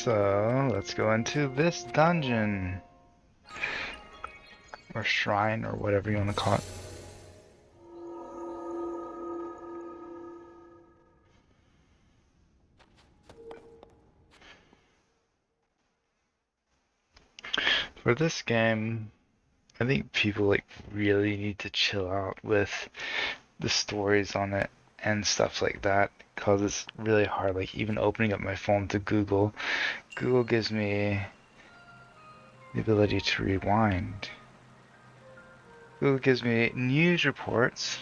So, let's go into this dungeon. Or shrine, or whatever you want to call it. For this game, I think people really need to chill out with the stories on it and stuff like that, because it's really hard. Like even opening up my phone to Google, Google gives me the ability to rewind. Google gives me news reports.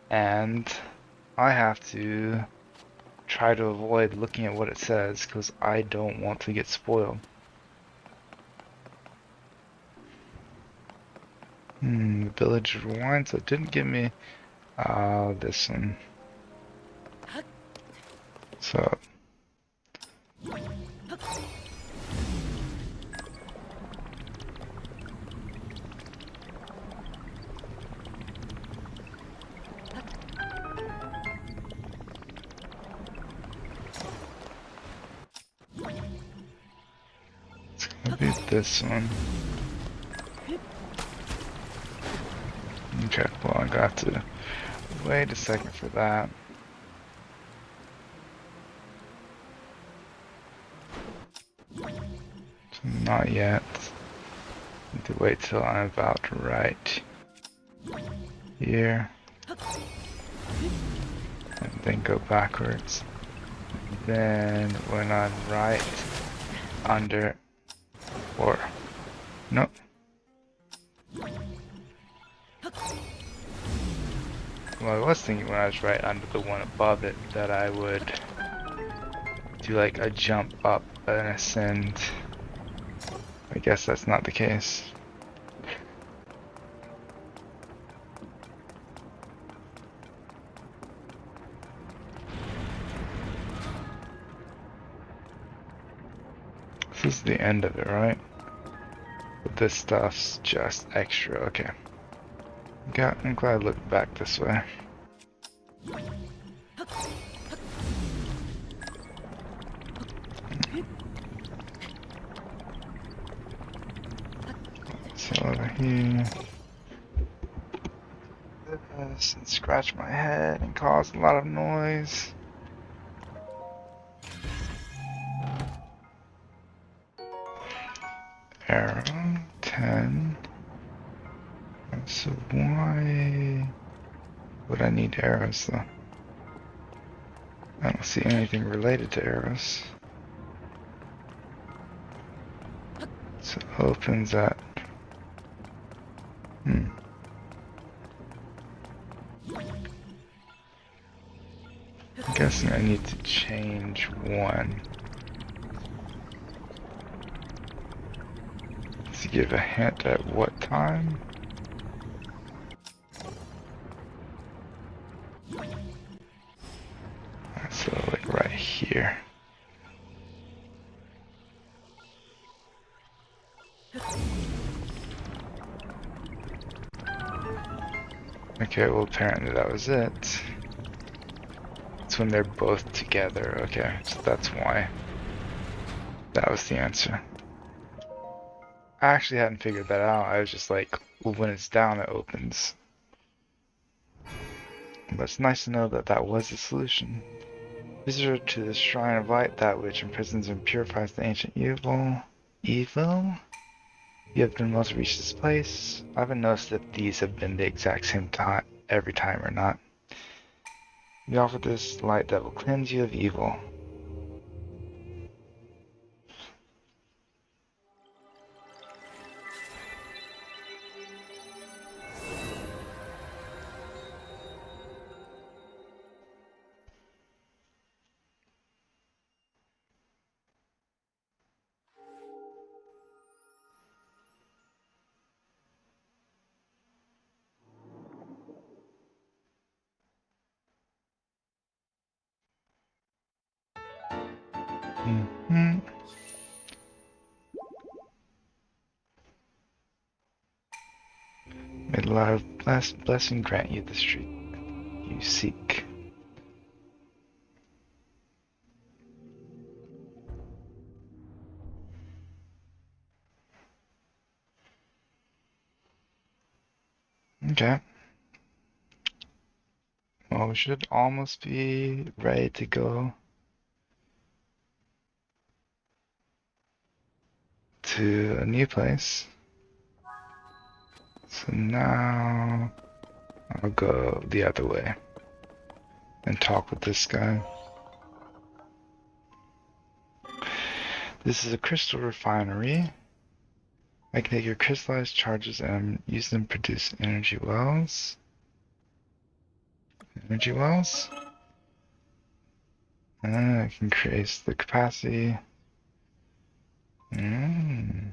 And I have to try to avoid looking at what it says because I don't want to get spoiled. The village rewind, so it didn't give me this one. So it's gonna be this one. Okay, well I got to wait a second for that. So not yet. Need to wait till I'm about to write here. And then go backwards. Then when I'm right under or no. Well, I was thinking when I was right under the one above it that I would do like a jump up and ascend. I guess that's not the case. This is the end of it, right? But this stuff's just extra. Okay. I'm glad I looked back this way. So over here. This and scratch my head and cause a lot of noise. Arrow 10. So why would I need arrows though? I don't see anything related to arrows. So it opens at I'm guessing I need to change one to give a hint at what time. So like right here. Okay, well apparently that was it. It's when they're both together. Okay, so that's why. That was the answer. I actually hadn't figured that out. I was just like, well, when it's down, it opens. But it's nice to know that that was the solution. Visitor to the Shrine of Light, that which imprisons and purifies the ancient evil. Evil? You have been able to reach this place. I haven't noticed if these have been the exact same time every time or not. We offer this light that will cleanse you of evil. Mm-hmm. May the Lord of blessing grant you the strength you seek. Okay. Well, we should almost be ready to go to a new place. So now I'll go the other way and talk with this guy. This is a crystal refinery. I can take your crystallized charges and use them to produce energy wells. Energy wells? I can increase the capacity. We're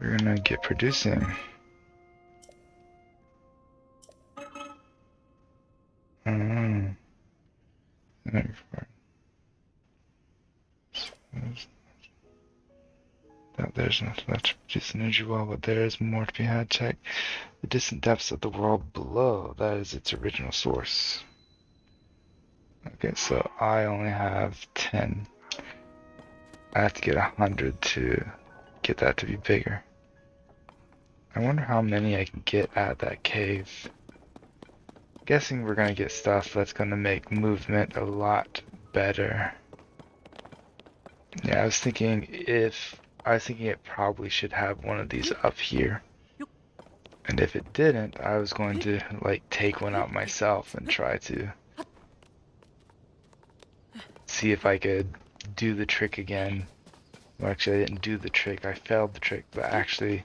gonna get producing. Mm. There's nothing left to produce energy well, but there is more to be had. Check the distant depths of the world below. That is its original source. Okay, so I only have 10. I have to get 100 to get that to be bigger. I wonder how many I can get at that cave. Guessing we're gonna get stuff that's gonna make movement a lot better. Yeah, I was thinking it probably should have one of these up here. And if it didn't, I was going to like take one out myself and try to see if I could do the trick again. Well, actually, I didn't do the trick. I failed the trick, but actually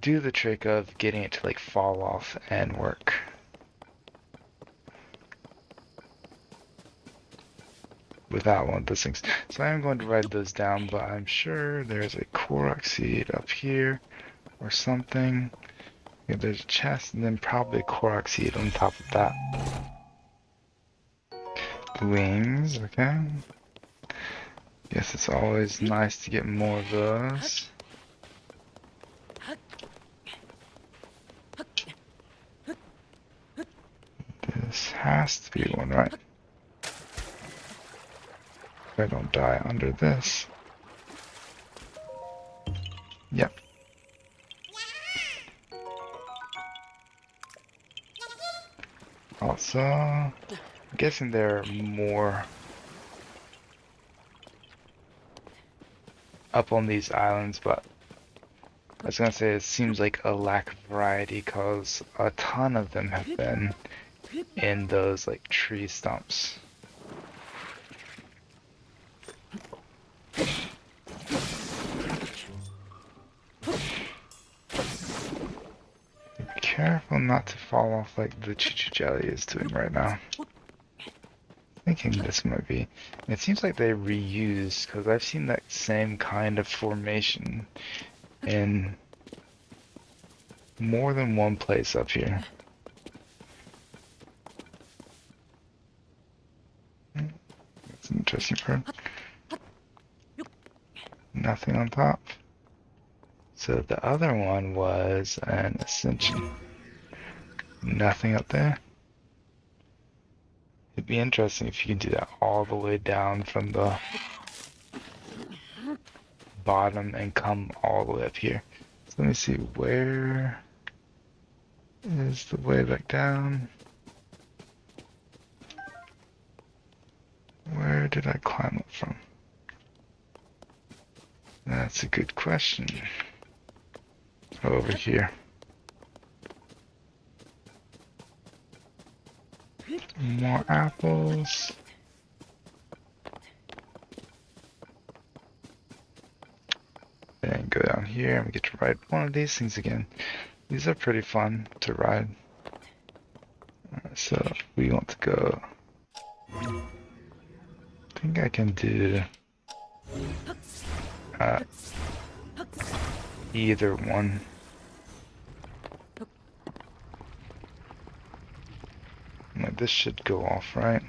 do the trick of getting it to like fall off and work. Without one of those things. So I am going to write those down, but I'm sure there's a Korok seed up here or something. Yeah, there's a chest and then probably a Korok seed on top of that. Wings, okay. Guess it's always nice to get more of those. This has to be one, right? If I don't die under this. Yep. Also, I'm guessing there are more up on these islands, but I was gonna say it seems like a lack of variety because a ton of them have been in those like tree stumps. Be careful not to fall off like the Choo-Choo Jelly is doing right now. Thinking this might be. It seems like they reuse because I've seen that same kind of formation in more than one place up here. That's an interesting part. Nothing on top. So the other one was an ascension. Nothing up there. It'd be interesting if you can do that all the way down from the bottom and come all the way up here. So let me see, where is the way back down? Where did I climb up from? That's a good question. Over here. More apples. And go down here and we get to ride one of these things again. These are pretty fun to ride. So we want to go. I think I can do either one. Like this should go off, right?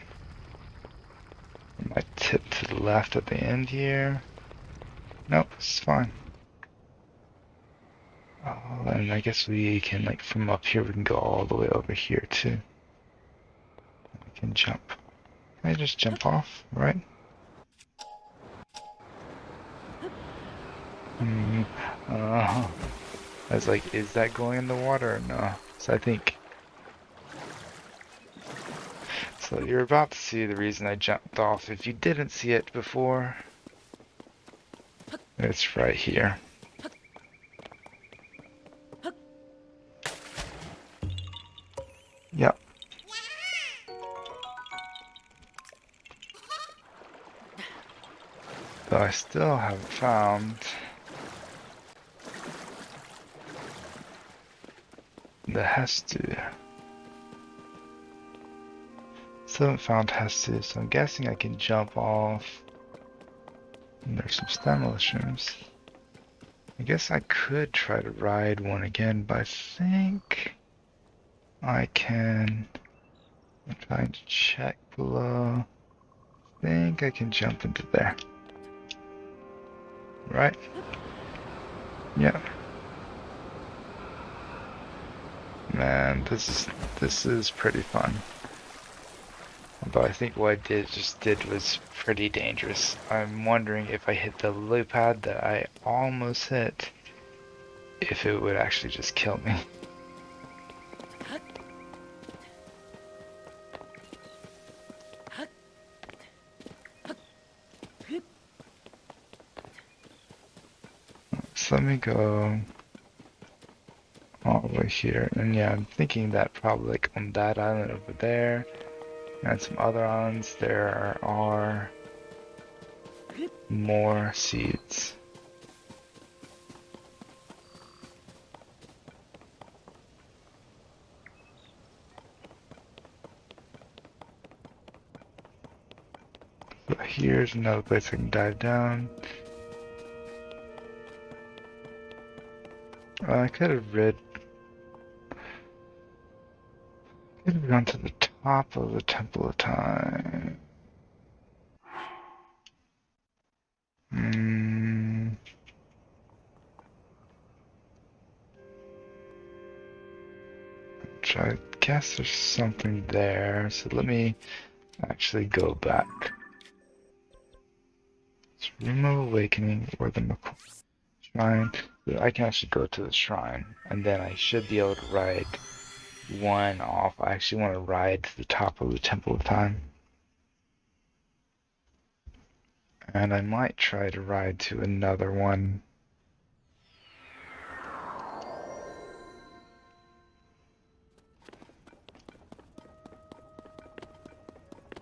I might tip to the left at the end here. Nope, it's fine. Oh, and I guess we can, like, from up here, we can go all the way over here, too. We can jump. Can I just jump off, right? I was like, is that going in the water or no? So I think, so you're about to see the reason I jumped off. If you didn't see it before, it's right here. Yep. Though I still haven't found the Hestu. Still haven't found Hestu, so I'm guessing I can jump off. And there's some stem mushrooms. I guess I could try to ride one again, but I think I can. I'm trying to check below. I think I can jump into there. Right? Yeah. Man, this is pretty fun. Although I think what I just did was pretty dangerous. I'm wondering if I hit the lily pad that I almost hit, if it would actually just kill me. So let me go all the way here. And yeah, I'm thinking that probably like on that island over there and some other islands there are more seeds. So here's another place I can dive down. I could have gone to the top of the Temple of Time. I guess there's something there, so let me actually go back. It's Room of Awakening or the Shrine. I can actually go to the shrine, and then I should be able to ride one off. I actually want to ride to the top of the Temple of Time. And I might try to ride to another one.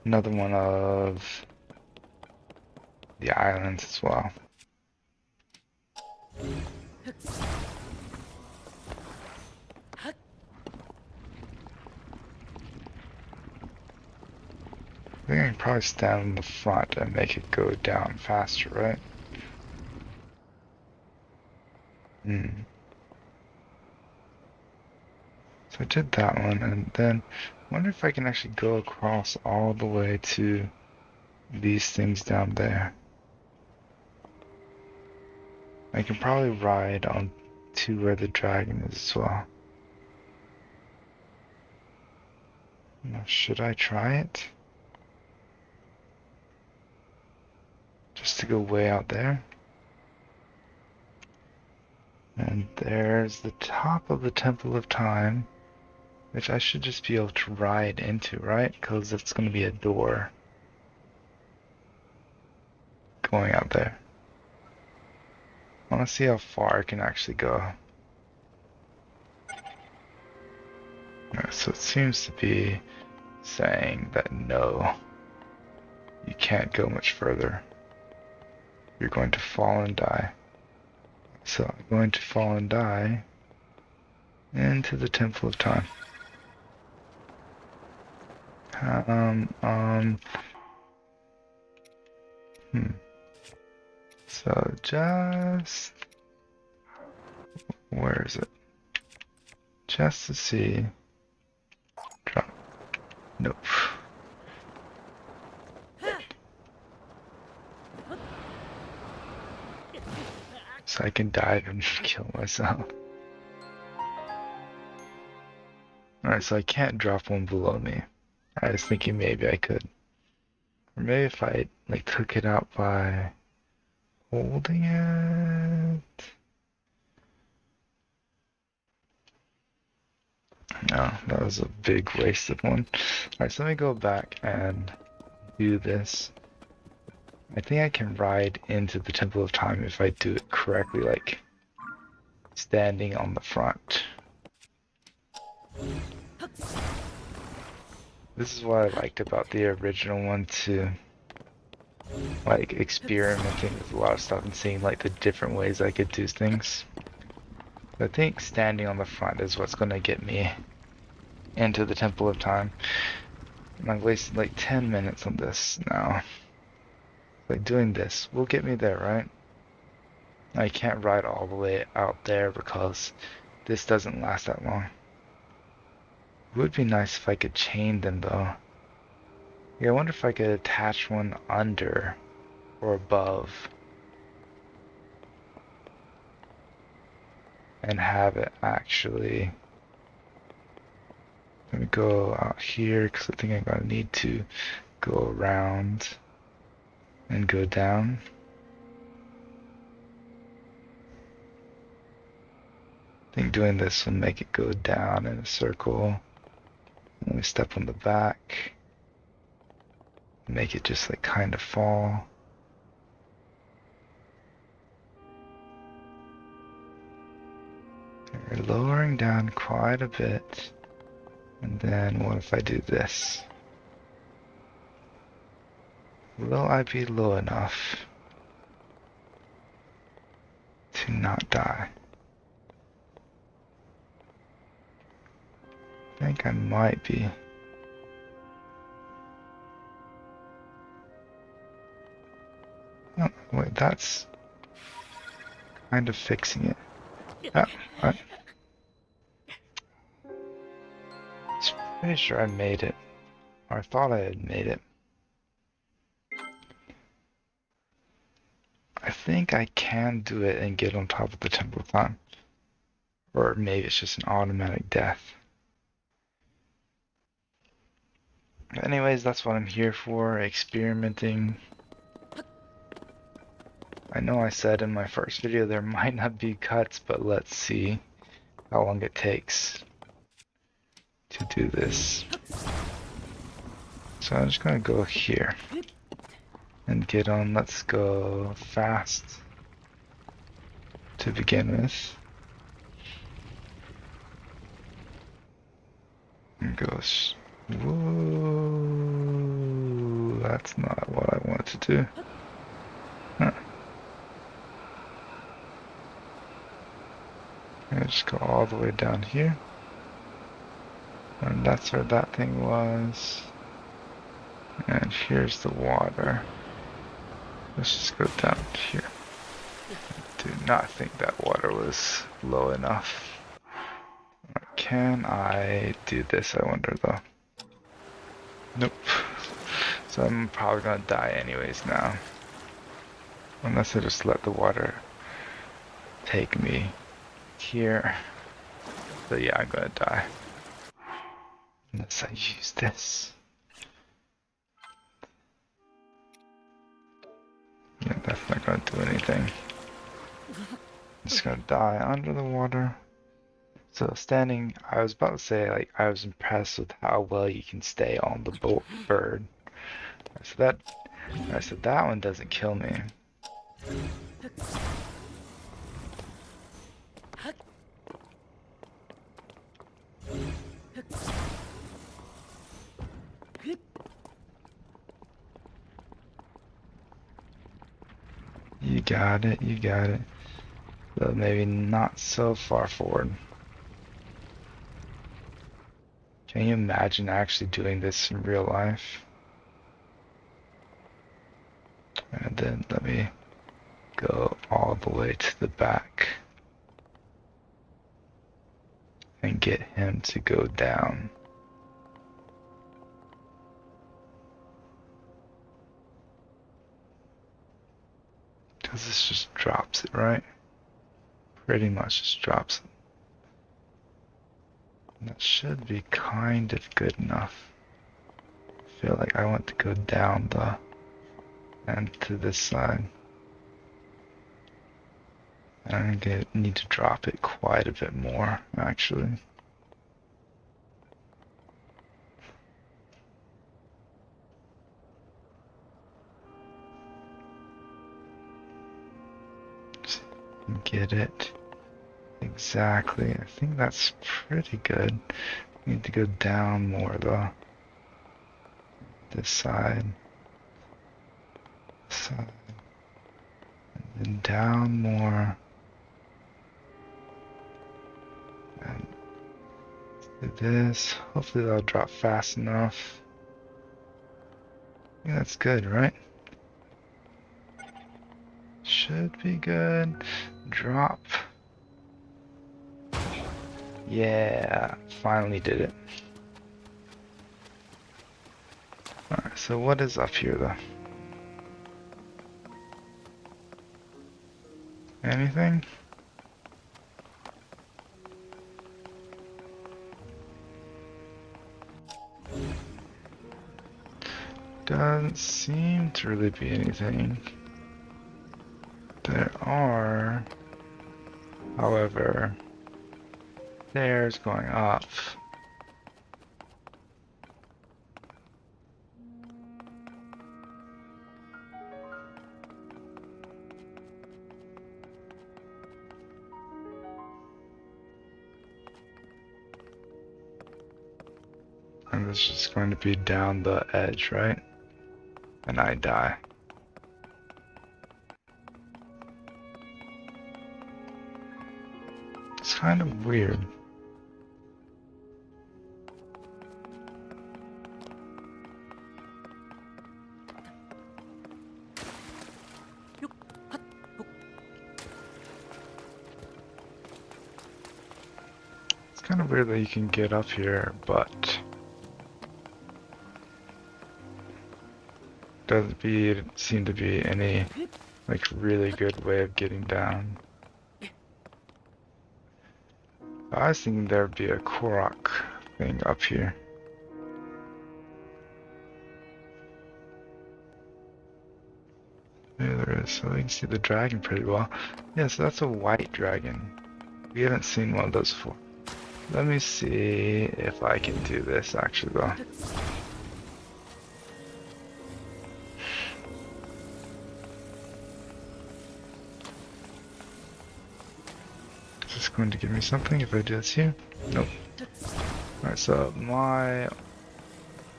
Another one of the islands as well. I think I can probably stand in the front and make it go down faster, right? So I did that one, and then I wonder if I can actually go across all the way to these things down there. I can probably ride on to where the dragon is as well. Now, should I try it? Just to go way out there? And there's the top of the Temple of Time, which I should just be able to ride into, right? Because it's going to be a door going out there. I want to see how far I can actually go. So it seems to be saying that no, you can't go much further. You're going to fall and die. So I'm going to fall and die into the Temple of Time. So just, where is it? Just to see. Drop. Nope. So I can dive and kill myself. Alright, so I can't drop one below me. I was thinking maybe I could. Or maybe if I like took it out by holding it. No, that was a big waste of one. Alright, so let me go back and do this. I think I can ride into the Temple of Time if I do it correctly, like standing on the front. This is what I liked about the original one too. Like experimenting with a lot of stuff and seeing like the different ways I could do things. I think standing on the front is what's gonna get me into the Temple of Time. And I've wasted like 10 minutes on this now. Like doing this will get me there, right? I can't ride all the way out there because this doesn't last that long. It would be nice if I could chain them though. Yeah, I wonder if I could attach one under or above and have it actually. Let me go out here because I think I'm gonna need to go around and go down. I think doing this will make it go down in a circle. Let me step on the back. Make it just like kind of fall. We're lowering down quite a bit. And then what if I do this? Will I be low enough to not die? I think I might be. Oh, wait, that's kind of fixing it. Oh, I'm pretty sure I made it. Or I thought I had made it. I think I can do it and get on top of the Temple of Time. Or maybe it's just an automatic death. Anyways, that's what I'm here for, experimenting. I know I said in my first video there might not be cuts, but let's see how long it takes to do this. So I'm just gonna go here and get on. Let's go fast to begin with. And goes. Whoa, that's not what I wanted to do. Huh. I just go all the way down here. And that's where that thing was. And here's the water. Let's just go down here. I do not think that water was low enough. Can I do this, I wonder though? Nope. So I'm probably gonna die anyways now. Unless I just let the water take me here. So yeah, I'm gonna die. Unless I use this. Yeah, that's not gonna do anything. I'm just gonna die under the water. So standing, I was about to say, like, I was impressed with how well you can stay on the bird. So that one doesn't kill me. You got it, you got it. But maybe not so far forward. Can you imagine actually doing this in real life? And then let me go all the way to the back and get him to go down. Because this just drops it, right? Pretty much just drops it. And that should be kind of good enough. I feel like I want to go down the and to this side. And I need to drop it quite a bit more, actually. get it exactly. I think that's pretty good. Need to go down more though. This side, and then down more. And do this. Hopefully that'll drop fast enough. I think that's good, right? Should be good. Drop. Yeah, finally did it. Alright, so what is up here though? Anything? Doesn't seem to really be anything. There are, however, stairs going up. And this is going to be down the edge, right? And I die. It's kind of weird. It's kind of weird that you can get up here, but doesn't seem to be any like really good way of getting down. I was thinking there'd be a Korok thing up here. Yeah, there is, so we can see the dragon pretty well. Yeah, so that's a white dragon. We haven't seen one of those before. Let me see if I can do this actually though. Is this going to give me something if I do this here? Nope. Alright, so my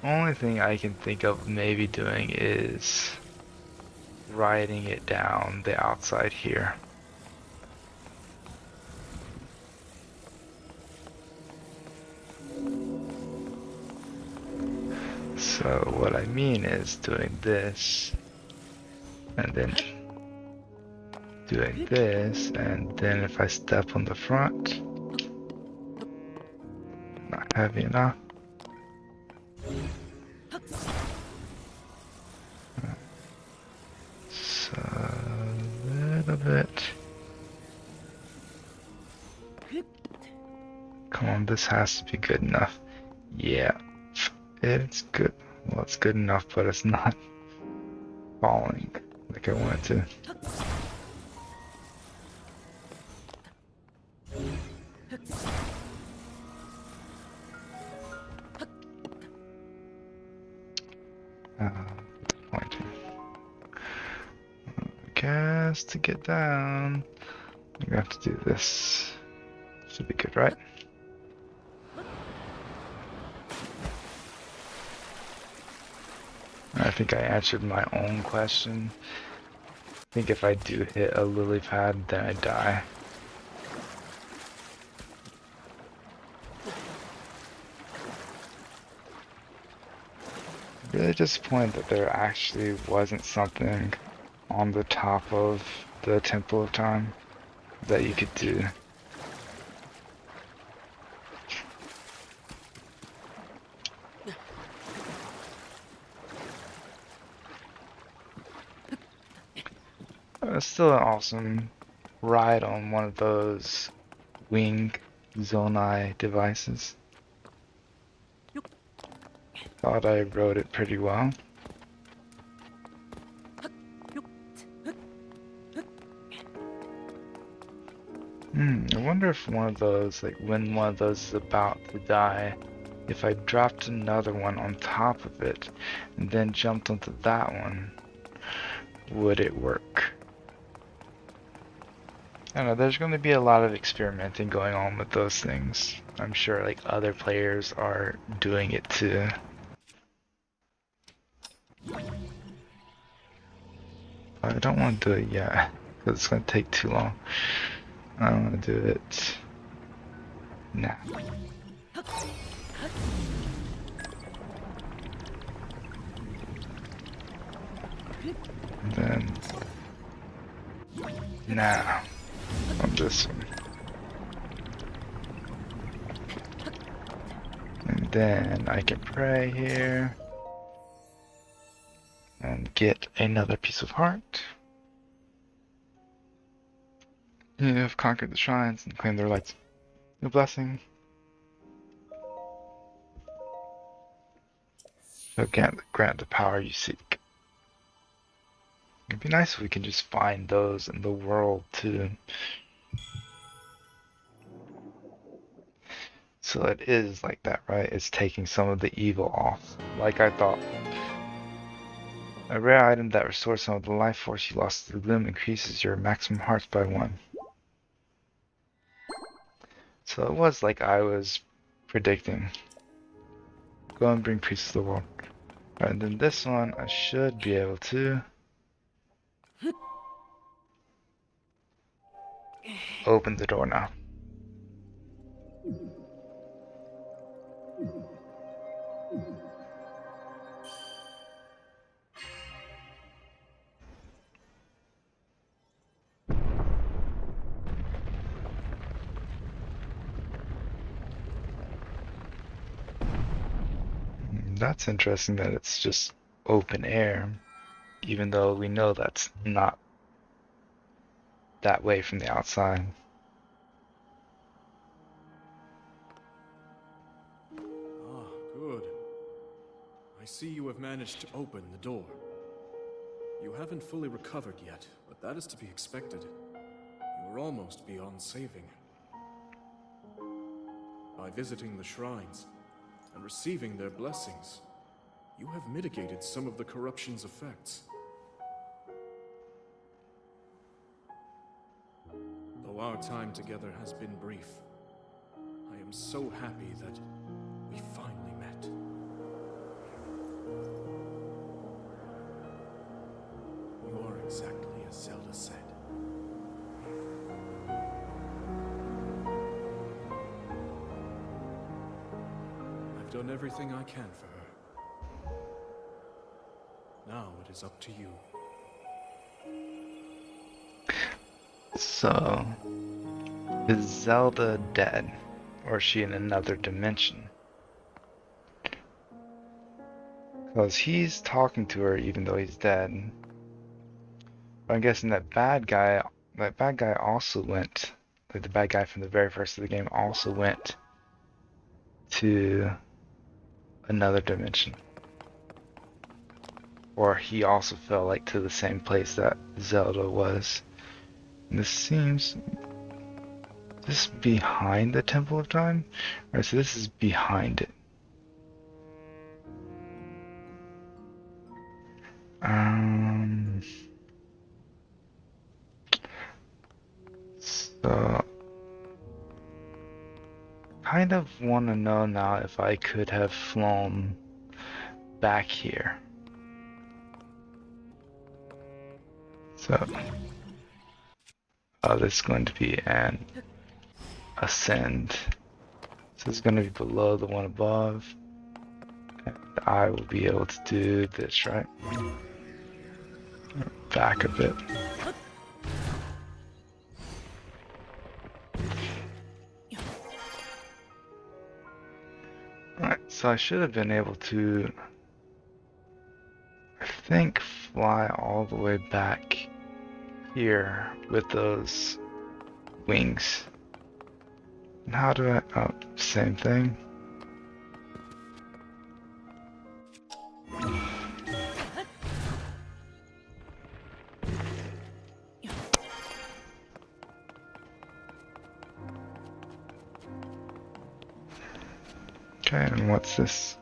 only thing I can think of maybe doing is riding it down the outside here. So what I mean is doing this and then doing this, and then if I step on the front, not heavy enough. So a little bit. Come on, this has to be good enough. Yeah, it's good. Well, it's good enough, but it's not falling like I want it to. Pointing. I guess to get down, I'm gonna have to do this. Should be good, right? I think I answered my own question. I think if I do hit a lily pad, then I die. Really disappointed that there actually wasn't something on the top of the Temple of Time that you could do. It's still an awesome ride on one of those wing Zonai devices. Thought I rode it pretty well. I wonder if one of those, like when one of those is about to die, if I dropped another one on top of it and then jumped onto that one, would it work? I don't know, there's going to be a lot of experimenting going on with those things. I'm sure like other players are doing it too. I don't want to do it yet because it's going to take too long. I want to do it now. And then now on this one. And then I can pray here and get another piece of heart. You have conquered the shrines and claimed their lights. Your blessing. So grant the power you seek. It'd be nice if we can just find those in the world too. So it is like that, right? It's taking some of the evil off, like I thought. A rare item that restores some of the life force you lost to the gloom increases your maximum hearts by 1. So it was like I was predicting. Go and bring peace to the world. Alright, and then this one I should be able to open the door now. That's interesting that it's just open air, even though we know that's not that way from the outside. Ah, good. I see you have managed to open the door. You haven't fully recovered yet, but that is to be expected. You are almost beyond saving. By visiting the shrines and receiving their blessings, you have mitigated some of the corruption's effects. Though our time together has been brief, I am so happy that we finally met. You are exactly as Zelda said. I've done everything I can for her. Now it is up to you. So, is Zelda dead? Or is she in another dimension? Because he's talking to her even though he's dead. But I'm guessing that bad guy also went, like the bad guy from the very first of the game also went to another dimension. Or he also fell like to the same place that Zelda was. And this seems, this behind the Temple of Time? Alright, so this is behind it. So kind of want to know now if I could have flown back here. So, this is going to be an ascend. So it's going to be below the one above. And I will be able to do this, right? Back a bit. Alright, so I should have been able to, I think, fly all the way back here with those wings. And how do I, oh, same thing. Okay, and what's this?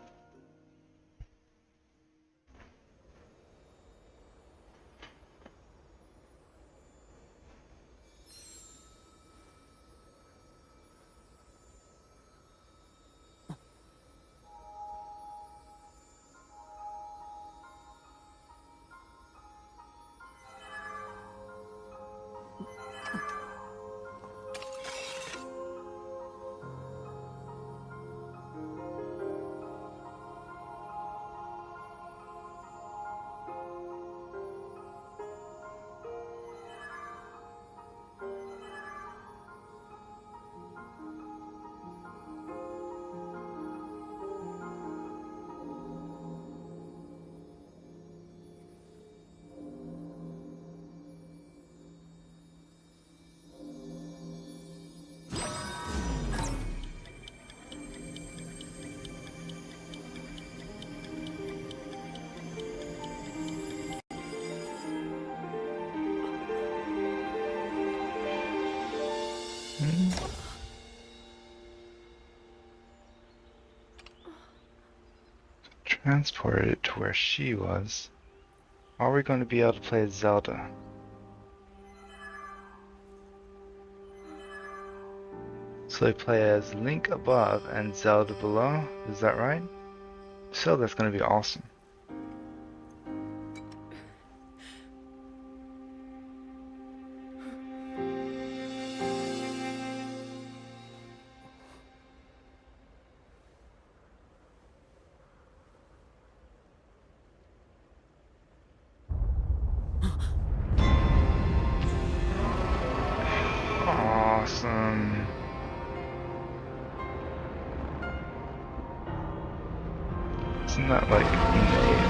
transported it to where she was. Are we going to be able to play Zelda? So they play as Link above and Zelda below, is that right? So that's going to be awesome. Awesome. Isn't that like amazing?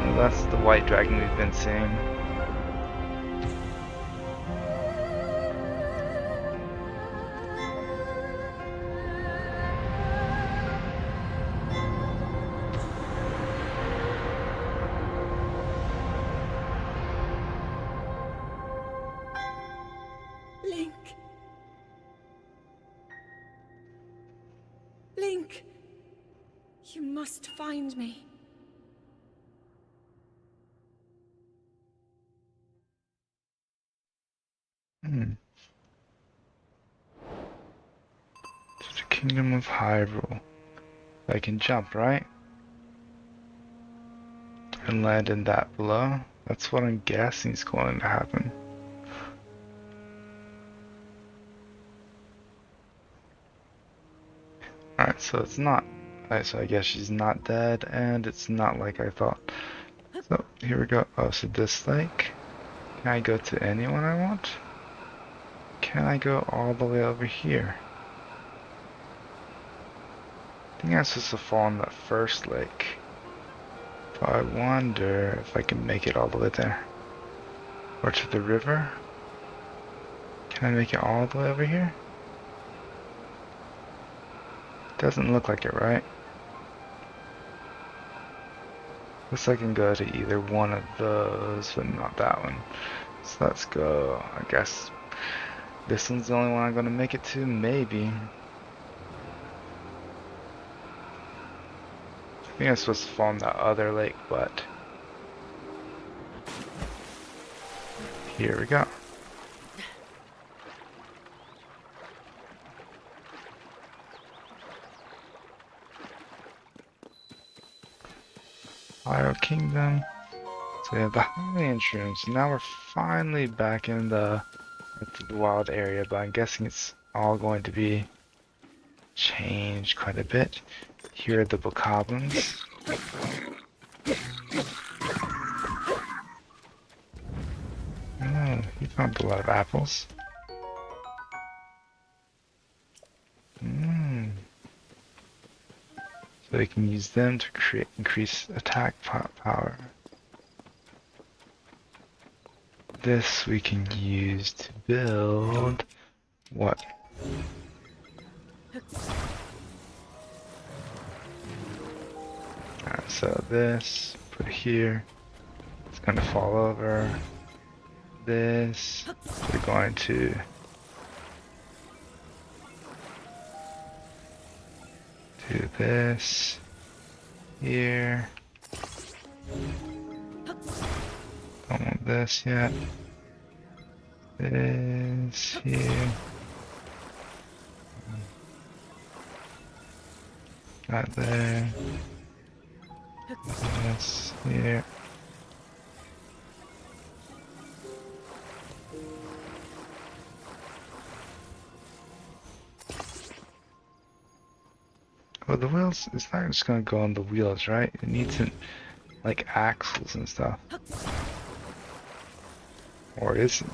Well, that's the white dragon we've been seeing. Link. Link. You must find me. Hmm. To the Kingdom of Hyrule. I can jump, right? And land in that below. That's what I'm guessing is going to happen. Alright, so it's not. Alright, so I guess she's not dead, and it's not like I thought. So, here we go. Oh, so this lake. Can I go to anyone I want? Can I go all the way over here? I think I'm supposed to fall in that first lake. So I wonder if I can make it all the way there. Or to the river? Can I make it all the way over here? Doesn't look like it, right? Looks like I can go to either one of those, but not that one. So let's go. I guess this one's the only one I'm gonna make it to, maybe. I think I'm supposed to fall in that other lake, but here we go. Fire Kingdom. So we have the Hylian room. So now we're finally back in the wild area, but I'm guessing it's all going to be changed quite a bit. Here are the bokoblins. Oh, he found a lot of apples. Mm. So we can use them to increase attack power. This we can use to build what? So this, put it here. It's gonna fall over. This, we're going to do this here. Don't want this yet. This here. Got there. This here. Well, the wheels, it's not just gonna go on the wheels, right? It needs like axles and stuff. Or is it?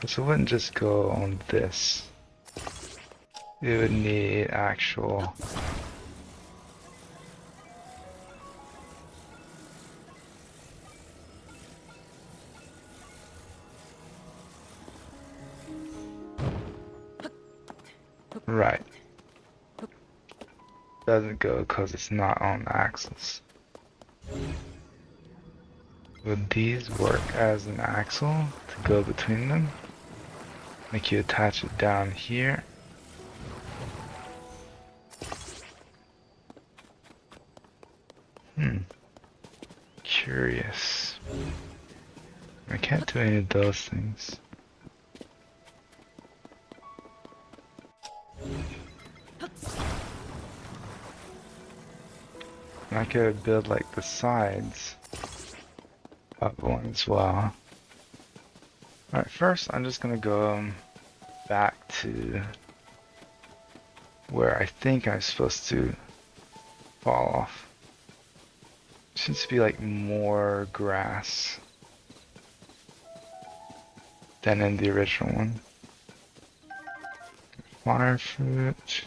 So it wouldn't just go on this. It would need actual. Right. Doesn't go because it's not on the axles. Would these work as an axle to go between them? Make you attach it down here. curious. I can't do any of those things. I could build like the sides of one as well. Alright, first I'm just gonna go back to where I think I'm supposed to fall off. Seems to be like more grass than in the original one. Fire fruit.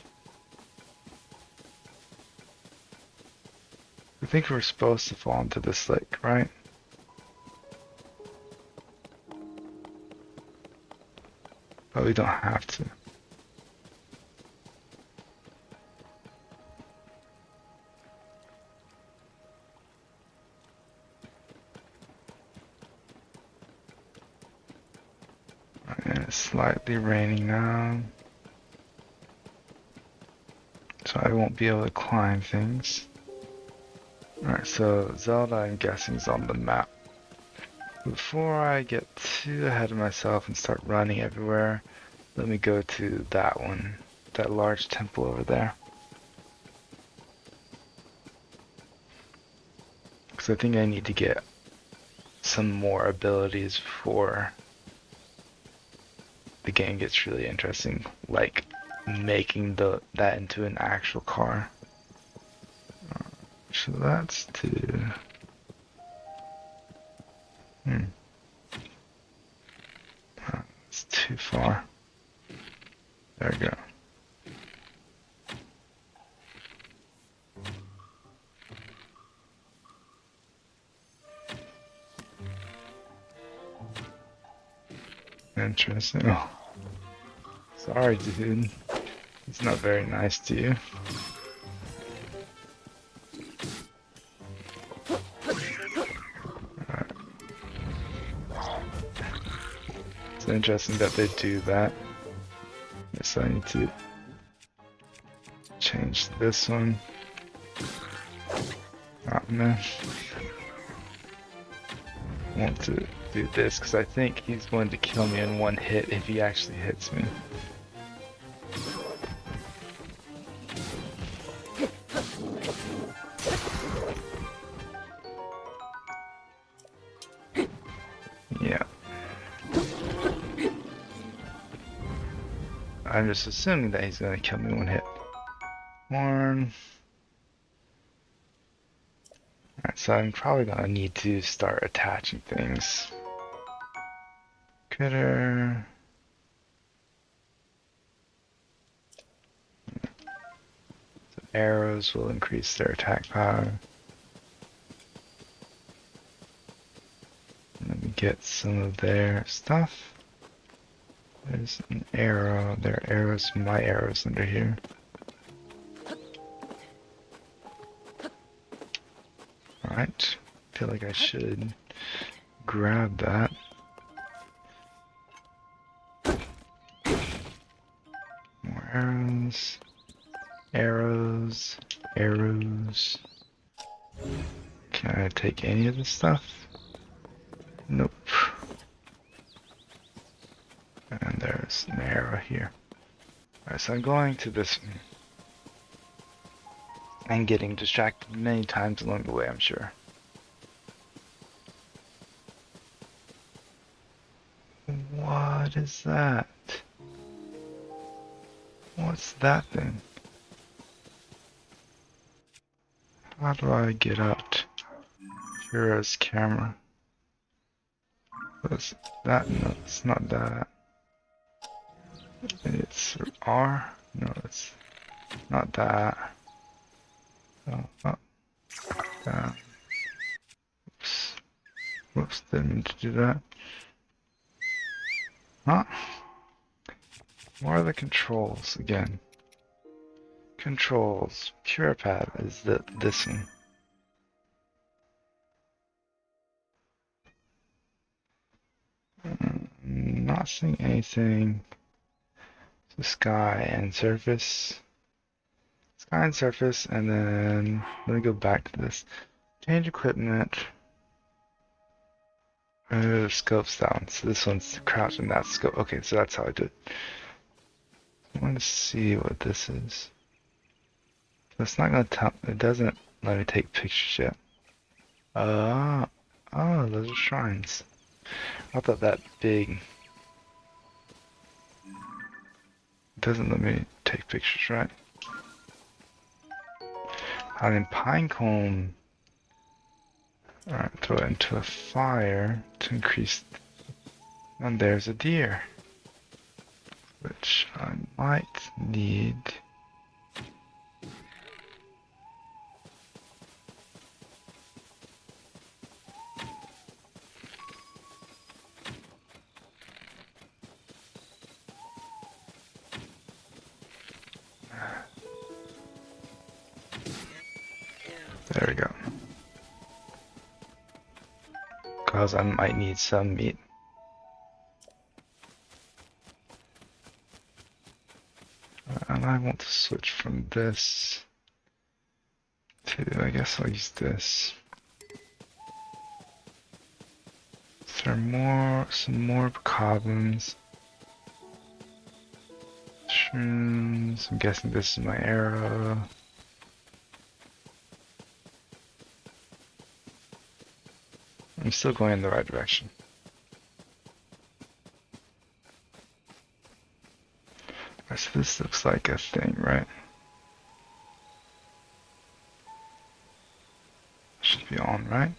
I think we're supposed to fall into this lake, right? But we don't have to. And it's slightly raining now. So I won't be able to climb things. Alright, so Zelda, I'm guessing, is on the map. Before I get too ahead of myself and start running everywhere, let me go to that one, that large temple over there. Because I think I need to get some more abilities before the game gets really interesting, like making that into an actual car. So that's to... It's too far. There we go. Interesting. Oh. Sorry, dude. He's not very nice to you. It's interesting that they do that. Guess I need to change this one. Oh man. I want to do this because I think he's going to kill me in one hit if he actually hits me. Yeah. I'm just assuming that he's going to kill me in one hit. Horn. Alright, so I'm probably going to need to start attaching things. Critter. So arrows will increase their attack power. Let me get some of their stuff. There's an arrow. There are arrows, my arrows under here. Alright. Feel like I should grab that. More arrows. Arrows. Arrows. Can I take any of this stuff? Nope. And there's an arrow here. Alright, so I'm going to this one. And getting distracted many times along the way, I'm sure. What is that? What's that thing? How do I get out? Hero's camera. What's that? No, it's not that. It's R? No, it's not that. Oh, oh. Oops. Whoops, didn't mean to do that. Huh? What are the controls again? Controls. Pure pad is this one. Not seeing anything. So sky and surface. Sky and surface, and then let me go back to this. Change equipment. Scope's down. So this one's crouch and that's scope. Okay, so that's how I do it. I want to see what this is. It's not gonna tell. It doesn't let me take pictures yet. Oh, those are shrines. I thought that big. It doesn't let me take pictures, right? And then pinecone. Alright, throw it into a fire to increase. And there's a deer, which I might need. There we go. Because I might need some meat. And I want to switch from this to, I guess I'll use this. Is there some more carbons? Shrooms. I'm guessing this is my arrow. I'm still going in the right direction. Alright, so this looks like a thing, right? Should be on, right?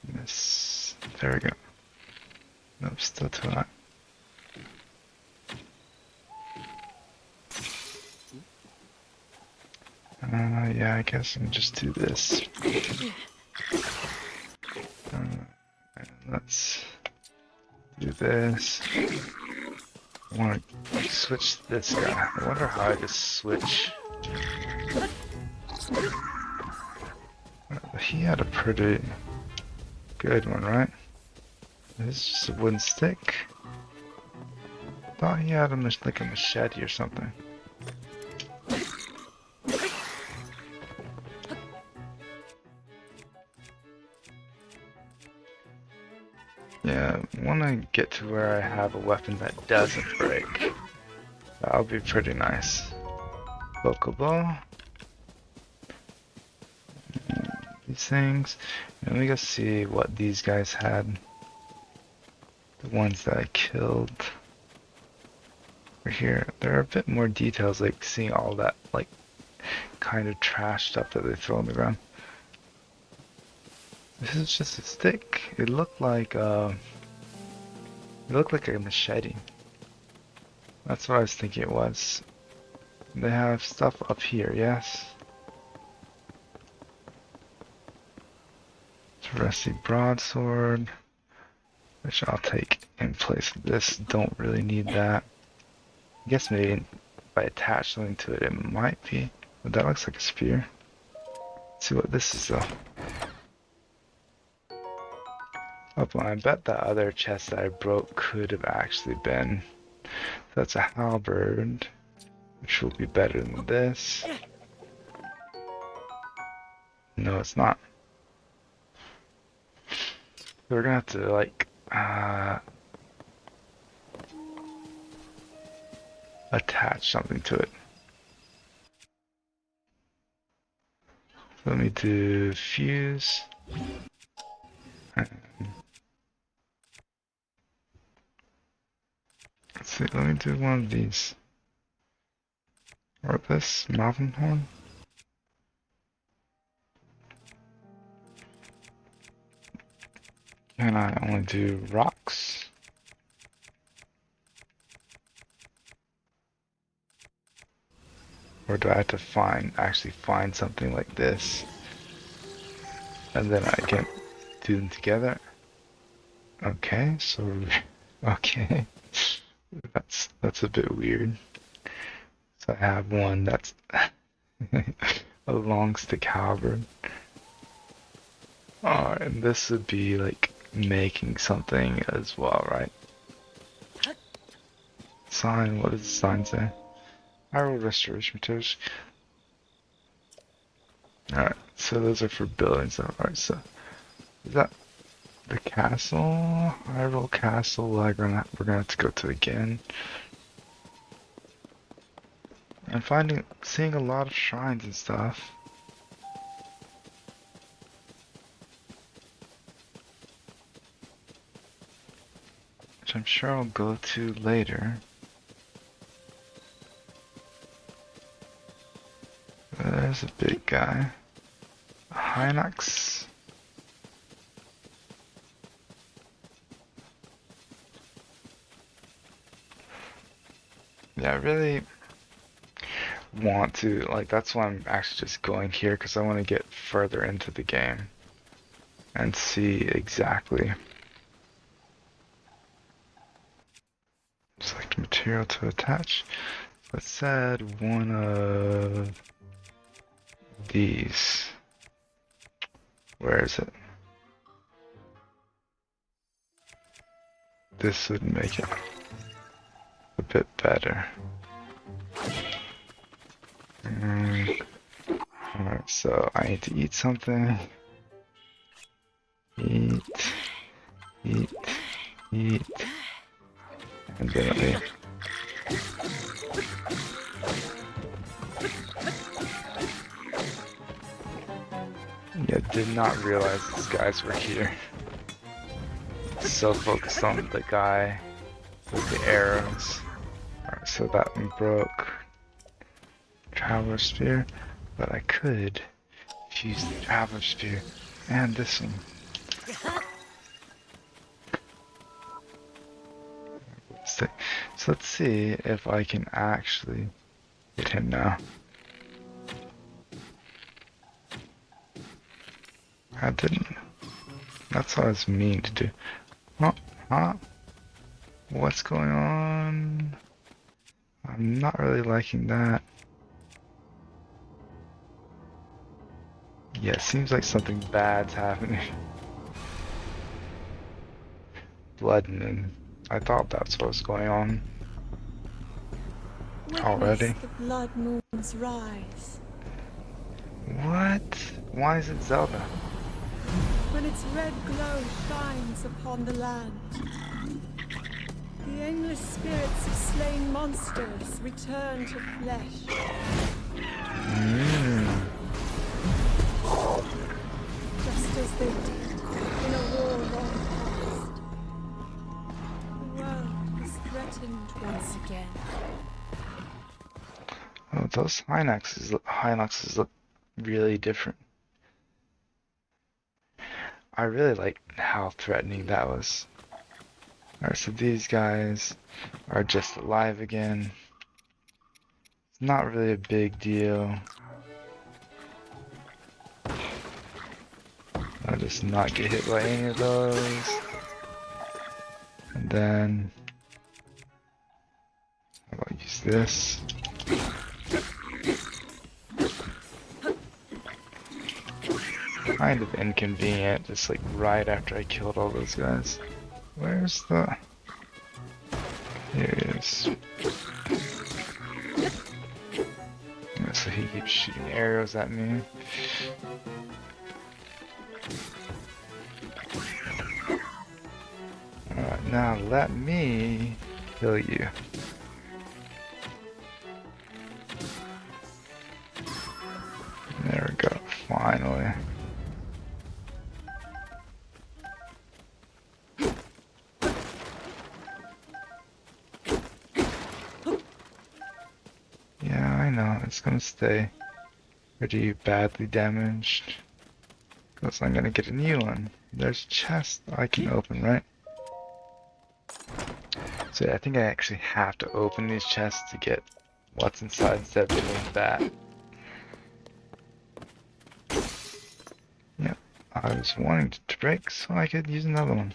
This, there we go. Nope, still too hot. Yeah, I guess I'll just do this. Let's do this. I want to switch this guy. I wonder how I just switch. He had a pretty good one, right? This is just a wooden stick. Thought he had like a machete or something. Yeah, I want to get to where I have a weapon that doesn't break. That'll be pretty nice. Bokobo. These things. And let me go see what these guys had. The ones that I killed. Over here. There are a bit more details, like seeing all that, like, kind of trash stuff that they throw on the ground. This is just a stick. It looked like a machete. That's what I was thinking it was. They have stuff up here, yes. It's a rusty broadsword, which I'll take in place of this. Don't really need that. I guess maybe if I attach something to it, it might be. But that looks like a spear. Let's see what this is though. Oh, well, I bet that other chest that I broke could have actually been. So that's a halberd, which will be better than this. No, it's not. So we're gonna have to like attach something to it. So let me do fuse. Let's see, let me do one of these. Or this mountain horn. Can I only do rocks? Or do I have to actually find something like this? And then I can do them together? Okay, so, okay. That's a bit weird. So I have one that's a long stick halberd. Oh, and this would be like making something as well, right? Sign, what does the sign say? Arrow restoration materials. Alright, so those are for building stuff. Alright, so is that The castle, Hyrule Castle. We're gonna have to go to again. I'm seeing a lot of shrines and stuff, which I'm sure I'll go to later. There's a big guy. A Hinox. Yeah, I really want to, like, that's why I'm actually just going here, because I want to get further into the game and see exactly. Select material to attach. Let's add one of these. Where is it? This would make it a bit better. Alright, so I need to eat something. Eat, eat, eat. And then yeah, did not realize these guys were here. So focused on the guy with the arrows. Alright, so that one broke. Traveler Spear. But I could use the Traveler Spear and this one. So let's see if I can actually hit him now. I didn't. That's what I was mean to do. Huh? Huh? What's going on? I'm not really liking that. Yeah, it seems like something bad's happening. Blood Moon. I thought that's what was going on. Already? Witness the blood moon's rise. What? Why is it Zelda? When its red glow shines upon the land, the aimless spirits of slain monsters return to flesh. Just as they did in a war long past. The world is threatened once again. Oh, those Hinoxes look really different. I really like how threatening that was. Alright, so these guys are just alive again. It's not really a big deal. I'll just not get hit by any of those. And then I'll use this. Kind of inconvenient, just like right after I killed all those guys. Where's the... Here he is. Yeah, so he keeps shooting arrows at me. Alright, now let me kill you. There we go, finally. Yeah, I know, it's gonna stay pretty badly damaged. Because I'm gonna get a new one. There's a chest I can open, right? So yeah, I think I actually have to open these chests to get what's inside instead of doing that. Yep, I was wanting to break so I could use another one.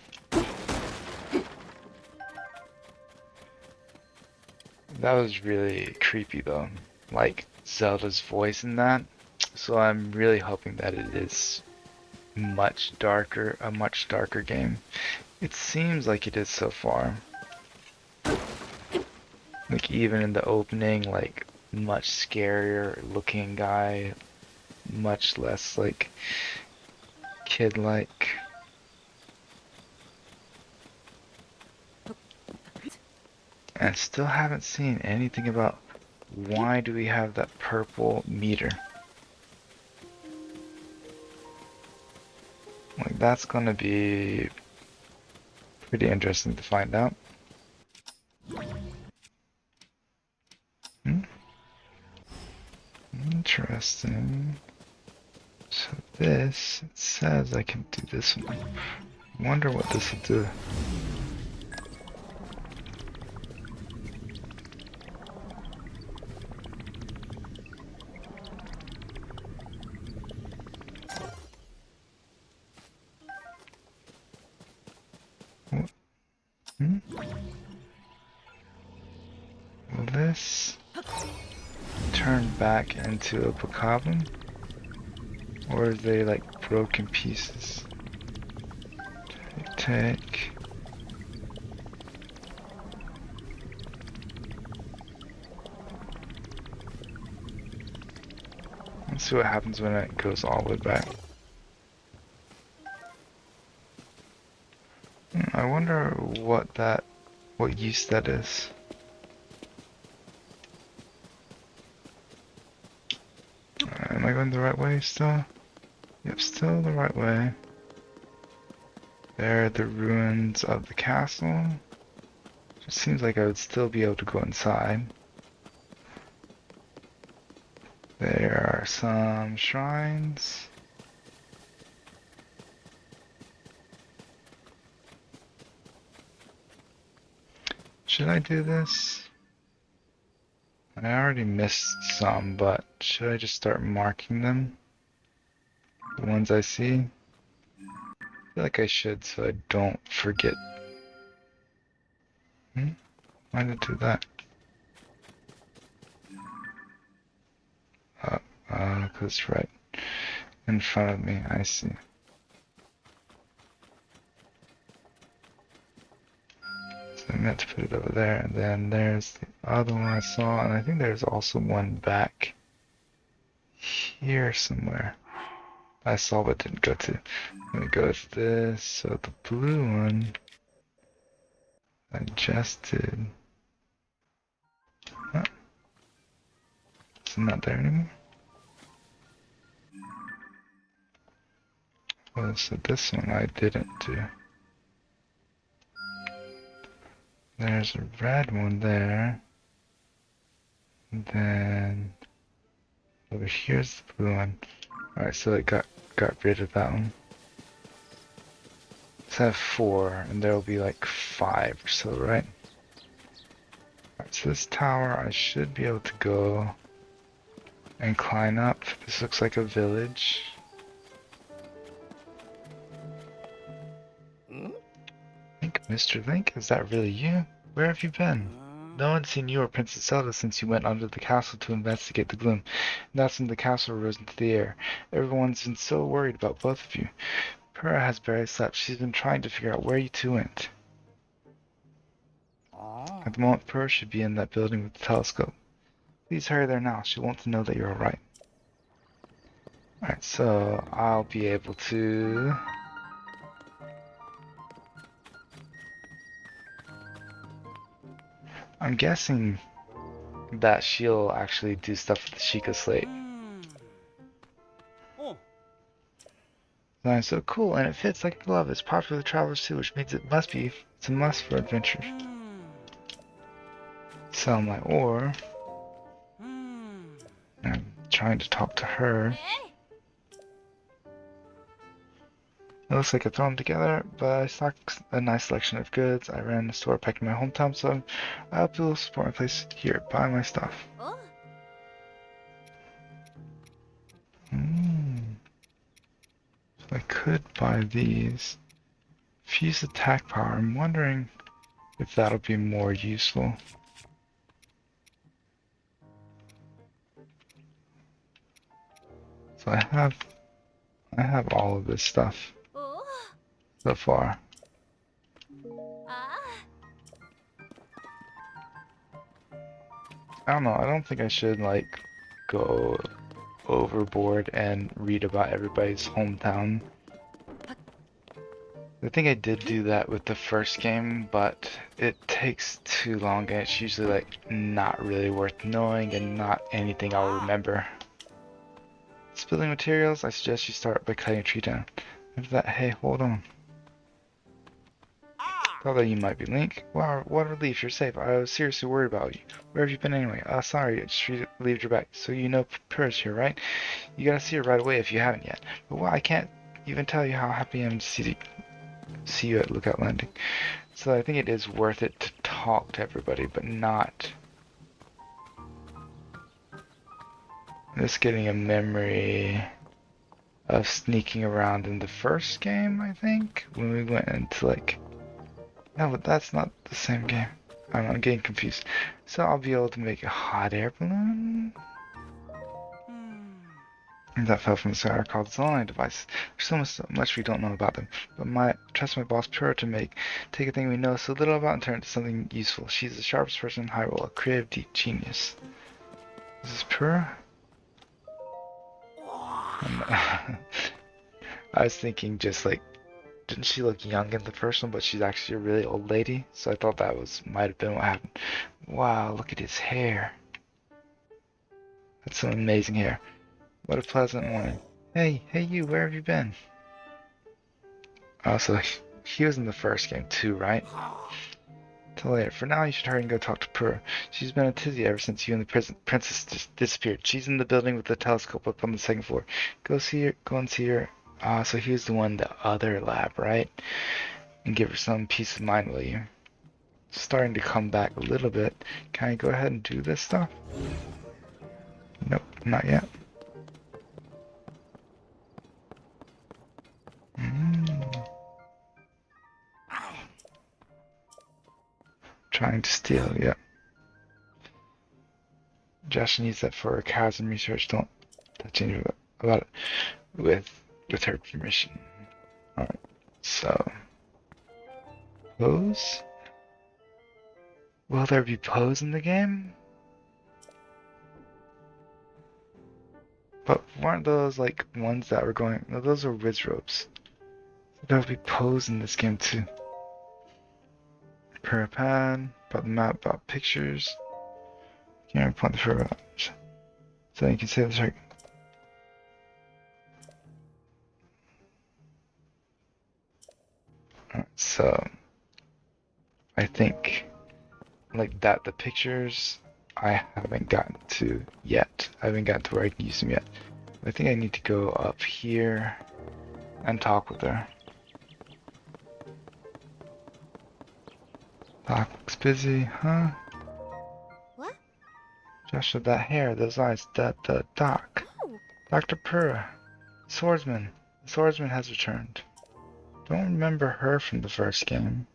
That was really creepy though, like Zelda's voice in that. So I'm really hoping that it is a much darker game. It seems like it is so far. Like even in the opening, like much scarier looking guy, much less like kid-like. And I still haven't seen anything about why do we have that purple meter. Like, that's gonna be pretty interesting to find out. Hmm? Interesting. So this, it says I can do this one. Wonder what this will do. What? Hmm? Will this turn back into a bokoblin? Or are they like broken pieces? Take. Let's see what happens when it goes all the way back. I wonder what use that is. Am I going the right way still? Yep, still the right way. There are the ruins of the castle. It seems like I would still be able to go inside. There are some shrines. Should I do this? I already missed some, but should I just start marking them? The ones I see? I feel like I should so I don't forget. Why did it do that? Because it's right in front of me, I see. So I meant to put it over there, and then there's the other one I saw, and I think there's also one back here somewhere. I saw but didn't go to. Let me go with this, so the blue one I just did. Huh? It's not there anymore. Well, so this one I didn't do. There's a red one there. And then over here's the blue one. Alright, so it got rid of that one. Let's have 4, and there'll be like 5 or so, right? Alright, so this tower I should be able to go and climb up. This looks like a village. Link, Mr. Link, is that really you? Where have you been? No one's seen you or Princess Zelda since you went under the castle to investigate the gloom. And that's when the castle rose into the air. Everyone's been so worried about both of you. Purah has barely slept. She's been trying to figure out where you two went. At the moment, Purah should be in that building with the telescope. Please hurry there now. She wants to know that you're alright. Alright, so I'll be able to... I'm guessing that she'll actually do stuff with the Sheikah Slate. Design's so cool, and it fits like a glove. It's popular with travelers too, which means it's a must for adventurers. Sell my ore. I'm trying to talk to her. It looks like I throw them together, but I stocked a nice selection of goods. I ran a store back in my hometown, so I hope you'll support my place here. Buy my stuff. So I could buy these. Fuse attack power. I'm wondering if that'll be more useful. So I have all of this stuff so far. I don't know, I don't think I should like go overboard and read about everybody's hometown. I think I did do that with the first game, but it takes too long and it's usually like not really worth knowing and not anything I'll remember. Spilling materials, I suggest you start by cutting a tree down. After that, hey, hold on. Thought that you might be Link. Wow, what a relief, you're safe. I was seriously worried about you. Where have you been anyway? Sorry, I just relieved your back. So you know Purr's here, right? You gotta see her right away if you haven't yet. But wow, I can't even tell you how happy I am to see you at Lookout Landing. So I think it is worth it to talk to everybody, but not just getting a memory of sneaking around in the first game, I think, when we went into like... No, but that's not the same game. I don't know, I'm getting confused. So I'll be able to make a hot air balloon? That fell from the sky are called Zelda devices. There's so much we don't know about them. But trust my boss Pura to take a thing we know so little about and turn it into something useful. She's the sharpest person in Hyrule, a creative deep genius. Is this Pura? I was thinking just like, didn't she look young in the first one, but she's actually a really old lady? So I thought that might have been what happened. Wow, look at his hair. That's some amazing hair. What a pleasant morning. Hey you, where have you been? Oh, so he was in the first game too, right? Till later. For now, you should hurry and go talk to Pura. She's been a tizzy ever since you and the princess disappeared. She's in the building with the telescope up on the second floor. Go and see her. Ah, so he was the one in the other lab, right? And give her some peace of mind, will you? Starting to come back a little bit. Can I go ahead and do this stuff? Nope, not yet. Trying to steal, yep. Josh needs that for chasm research. Don't touch anything about it with her permission. Alright, so pose? Will there be pose in the game? But weren't those like ones that were going? No, those are Wiz ropes. So there'll be pose in this game too. Per pad, about the map, about pictures. Can't point the further out. So you can say this right. Alright, so I think like that the pictures I haven't gotten to yet. I haven't gotten to where I can use them yet. I think I need to go up here and talk with her. Doc looks busy, huh? What? Joshua, that hair, those eyes, the Doc. Oh. Dr. Purra. Swordsman. The swordsman has returned. Don't remember her from the first game.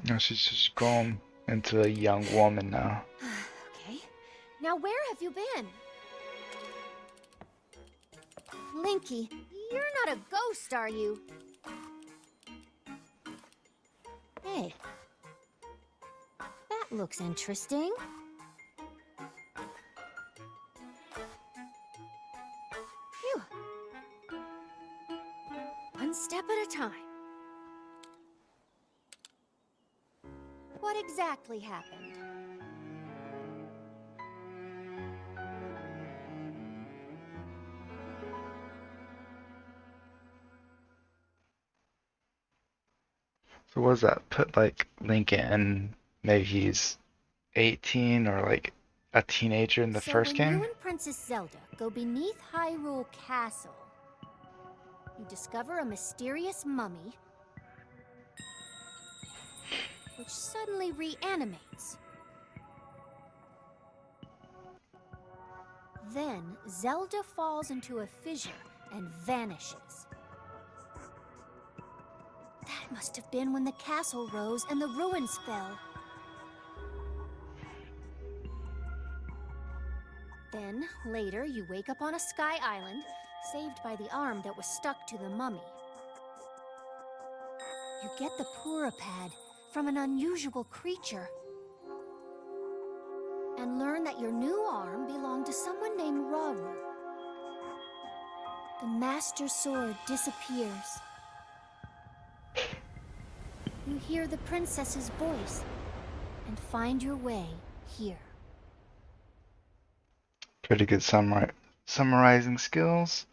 No, she's just grown into a young woman now. Okay. Now where have you been? Linky, you're not a ghost, are you? Hey. That looks interesting. Phew. One step at a time. What exactly happened? So what does that put like Link in? Maybe he's 18 or like a teenager in the So first when game? you and Princess Zelda go beneath Hyrule Castle, you discover a mysterious mummy which suddenly reanimates. Then Zelda falls into a fissure and vanishes. That must have been when the castle rose and the ruins fell. Then, later, you wake up on a sky island, saved by the arm that was stuck to the mummy. You get the Pura pad from an unusual creature, and learn that your new arm belonged to someone named Rauru. The Master Sword disappears. You hear the princess's voice and find your way here. Pretty good summarizing skills.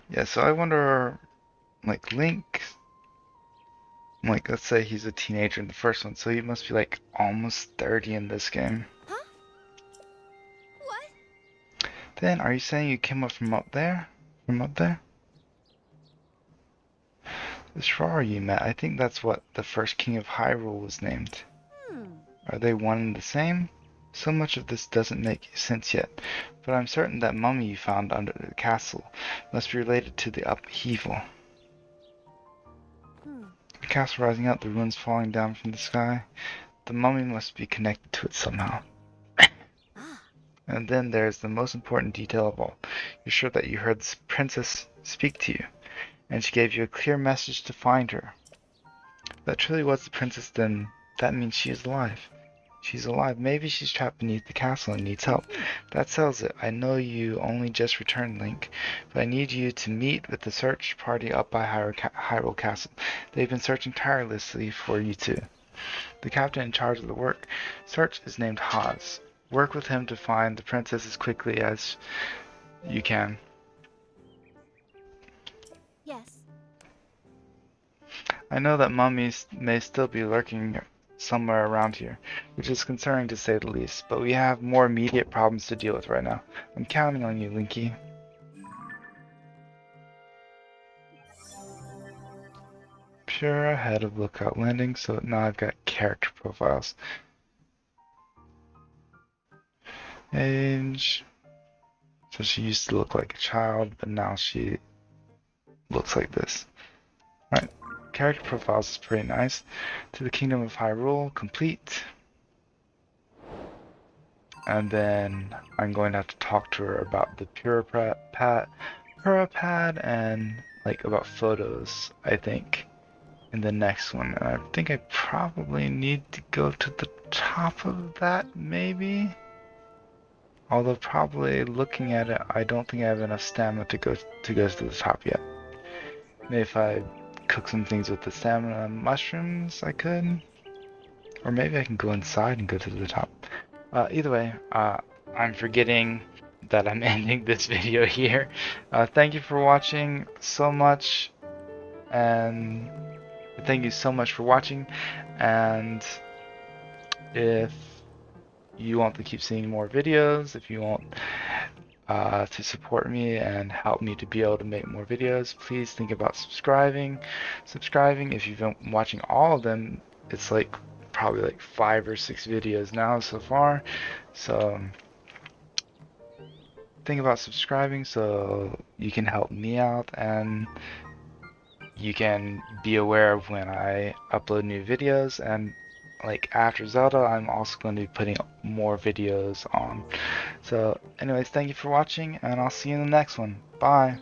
Yeah, so I wonder, like Link, like let's say he's a teenager in the first one, so he must be like almost 30 in this game. Huh? What? Then, are you saying you came up from up there? From up there? This Ferrari you met, I think that's what the first king of Hyrule was named. Are they one and the same? So much of this doesn't make sense yet, but I'm certain that mummy you found under the castle must be related to the upheaval. The castle rising up, the ruins falling down from the sky. The mummy must be connected to it somehow. And then there's the most important detail of all. You're sure that you heard the princess speak to you, and she gave you a clear message to find her. If that truly was the princess, then that means she is alive. She's alive. Maybe she's trapped beneath the castle and needs help. That settles it. I know you only just returned, Link, but I need you to meet with the search party up by Hyrule Castle. They've been searching tirelessly for you too. The captain in charge of the work search is named Haas. Work with him to find the princess as quickly as you can. Yes. I know that mummies may still be lurking somewhere around here, which is concerning to say the least, but we have more immediate problems to deal with right now. I'm counting on you, Linky. Pure ahead of Lookout Landing, so now I've got character profiles. Age. So she used to look like a child, but now she looks like this. Alright, character profiles is pretty nice. To the Kingdom of Hyrule, complete. And then I'm going to have to talk to her about the Purapad and like about photos, I think, in the next one. And I think I probably need to go to the top of that, maybe? Although probably looking at it, I don't think I have enough stamina to go to the top yet. Maybe if I cook some things with the stamina mushrooms, I could. Or maybe I can go inside and go to the top. Either way, I'm forgetting that I'm ending this video here. Thank you for watching so much, and thank you so much for watching. And if you want to keep seeing more videos, if you want to support me and help me to be able to make more videos, please think about subscribing. If you've been watching all of them, it's like probably like 5 or 6 videos now so far. So think about subscribing so you can help me out and you can be aware of when I upload new videos. And like after Zelda, I'm also going to be putting more videos on. So anyways, thank you for watching, and I'll see you in the next one. Bye.